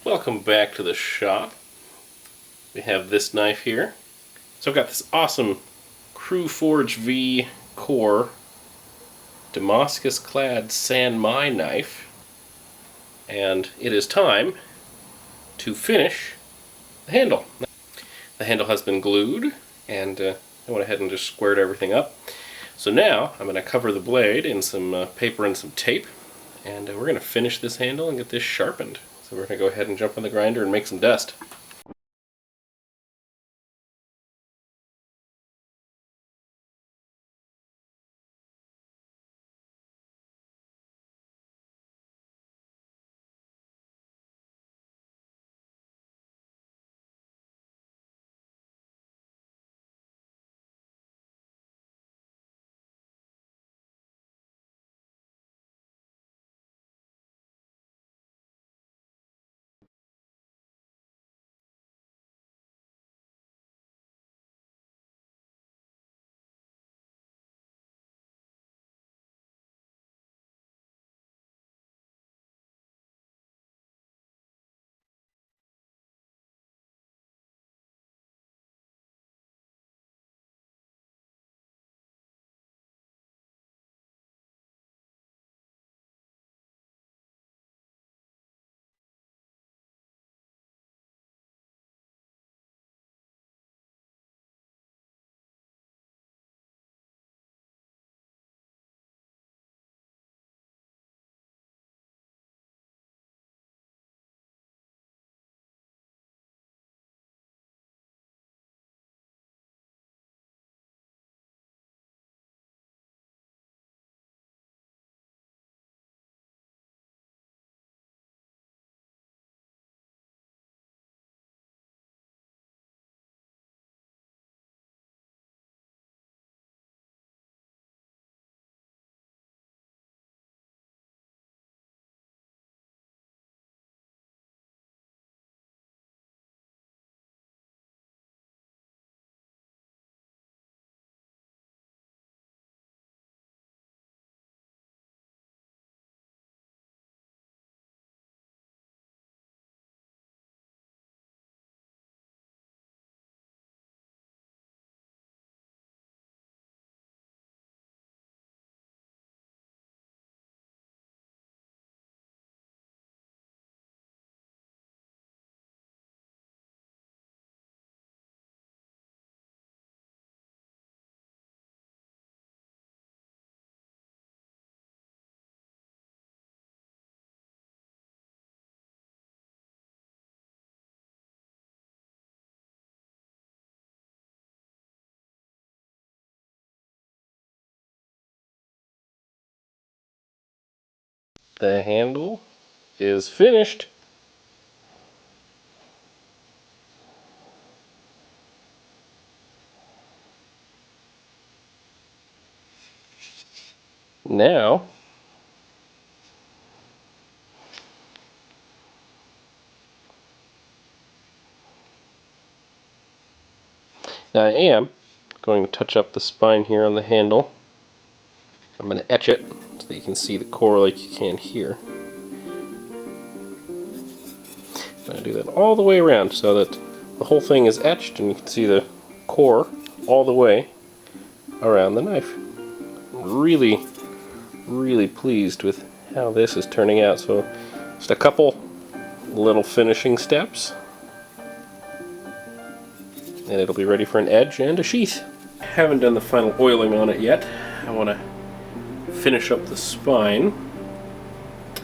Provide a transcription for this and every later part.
Welcome back to the shop. We have this knife here. So I've got this awesome Cru Forge V core Damascus clad San Mai knife, and it is time to finish the handle. The handle has been glued, and I went ahead and just squared everything up. So now I'm going to cover the blade in some paper and some tape, and we're going to finish this handle and get this sharpened. So we're going to go ahead and jump on the grinder and make some dust. The handle is finished. Now I am going to touch up the spine here on the handle. I'm going to etch it so that you can see the core like you can here. I'm going to do that all the way around so that the whole thing is etched and you can see the core all the way around the knife. I'm really pleased with how this is turning out. So just a couple little finishing steps and it'll be ready for an edge and a sheath. I haven't done the final oiling on it yet. I want to finish up the spine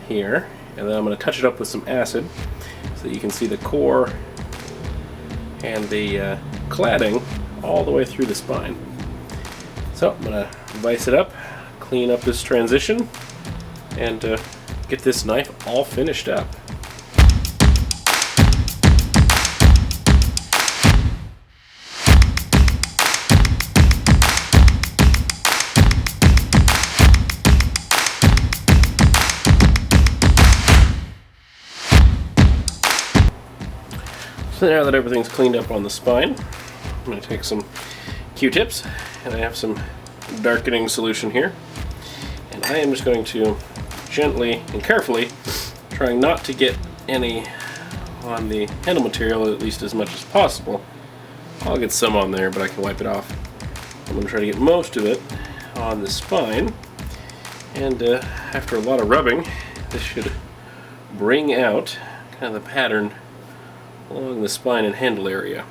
here, and then I'm going to touch it up with some acid so that you can see the core and the cladding all the way through the spine. So I'm going to vise it up, clean up this transition, and get this knife all finished up. So now that everything's cleaned up on the spine, I'm going to take some Q-tips, and I have some darkening solution here, and I am just going to gently and carefully, trying not to get any on the handle material at least as much as possible. I'll get some on there, but I can wipe it off. I'm going to try to get most of it on the spine, and after a lot of rubbing, this should bring out kind of the pattern along the spine and handle area.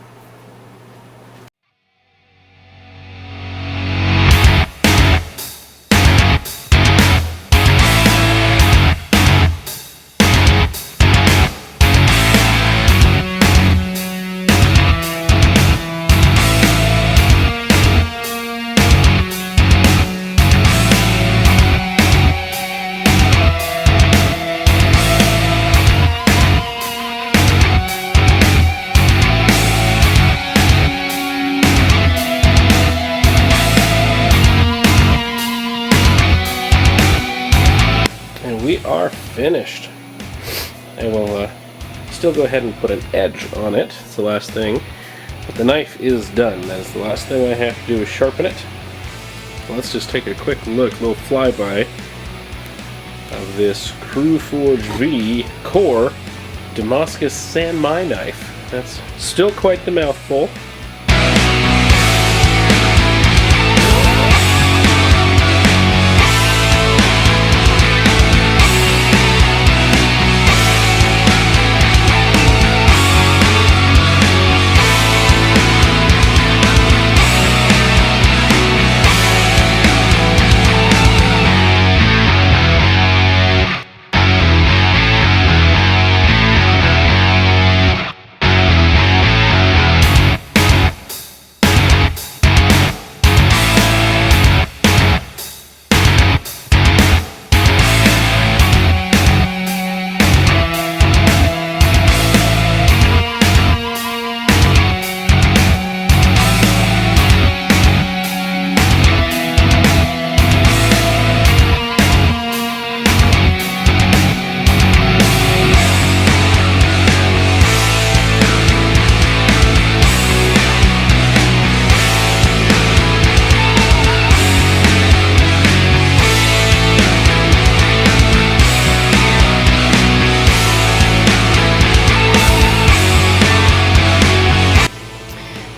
We are finished. I will still go ahead and put an edge on it. It's the last thing. But the knife is done. That is the last thing I have to do is sharpen it. Let's just take a quick look, a little flyby of this Cru Forge V core Damascus Sanmai knife. That's still quite the mouthful.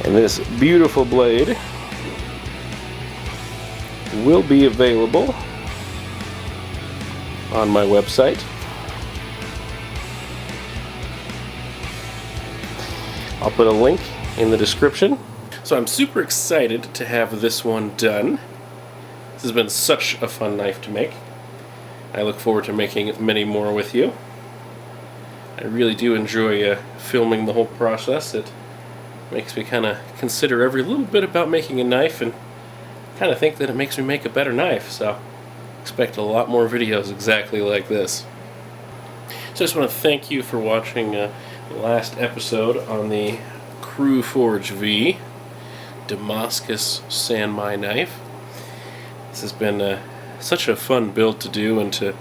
And this beautiful blade will be available on my website. I'll put a link in the description. So I'm super excited to have this one done. This has been such a fun knife to make. I look forward to making many more with you. I really do enjoy filming the whole process. It makes me kind of consider every little bit about making a knife, and kind of think that it makes me make a better knife, so expect a lot more videos exactly like this. So I just want to thank you for watching the last episode on the Cru Forge V Damascus Sanmai knife. This has been such a fun build to do and to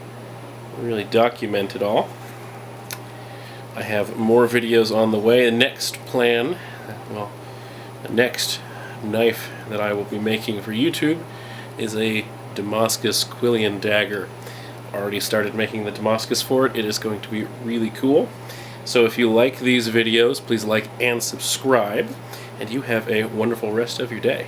really document it all. I have more videos on the way. The next plan, well, the next knife that I will be making for YouTube is a Damascus Quillian dagger. Already started making the Damascus for it. It is going to be really cool. So if you like these videos, please like and subscribe, and you have a wonderful rest of your day.